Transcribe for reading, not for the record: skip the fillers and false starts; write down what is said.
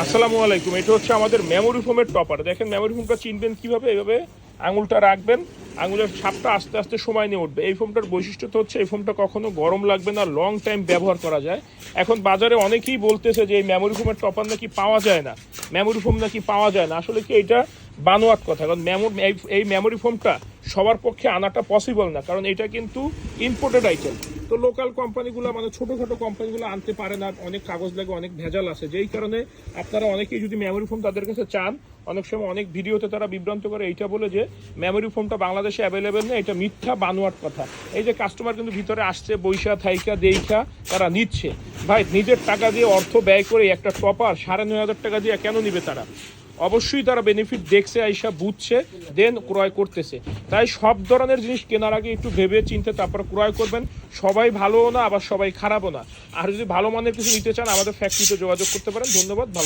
আসসালামু আলাইকুম। এটা হচ্ছে আমাদের মেমোরি ফোমের টপার। দেখেন মেমোরি ফোমটা চিনবেন কিভাবে, এইভাবে আঙুলটা রাখবেন, আঙুলের ছাপটা আস্তে আস্তে সময় নিয়ে উঠবে। এই ফোমটার বৈশিষ্ট্য তো হচ্ছে এই ফোমটা কখনো গরম লাগবে না, লং টাইম ব্যবহার করা যায়। এখন বাজারে অনেকেই বলতেছে যে এই মেমোরি ফোমের টপার নাকি পাওয়া যায় না, মেমোরি ফোম নাকি পাওয়া যায় না। আসলে কি এটা বানোয়াট কথা, কারণ এই মেমোরি ফোমটা সবার পক্ষে আনাটা পসিবল না, কারণ এটা কিন্তু ইম্পোর্টেড আইটেম। তো লোকাল কোম্পানিগুলো মানে ছোটোখাটো কোম্পানিগুলো আনতে পারে না, অনেক কাগজ লাগে, অনেক ভেজাল আছে, যেই কারণে আপনারা অনেকেই যদি মেমোরি ফোম তাদের কাছে চান, অনেক সময় অনেক ভিডিওতে তারা বিভ্রান্ত করে এইটা বলে যে মেমোরি ফোমটা বাংলাদেশে অ্যাভেলেবেল নেই। এটা মিথ্যা, বানোয়াট কথা। এই যে কাস্টমার কিন্তু ভিতরে আসছে, বৈশা থাইকা দেইখা তারা নিচ্ছে। ভাই, নিজের টাকা দিয়ে অর্থ ব্যয় করে একটা টপার 9,500 টাকা দিয়ে কেন নিবে তারা? অবশ্যই তারা বেনিফিট দেখছে, আইসা বুঝছে, দেন ক্রয় করতেছে। তাই সব ধরনের জিনিস কেনার আগে একটু ভেবে চিন্তে তারপর ক্রয় করবেন। সবাই ভালোও না, আবার সবাই খারাপও না। আর যদি ভালো মানের কিছু নিতে চান আমাদের ফ্যাক্টরিতে যোগাযোগ করতে পারেন। ধন্যবাদ। ভালো।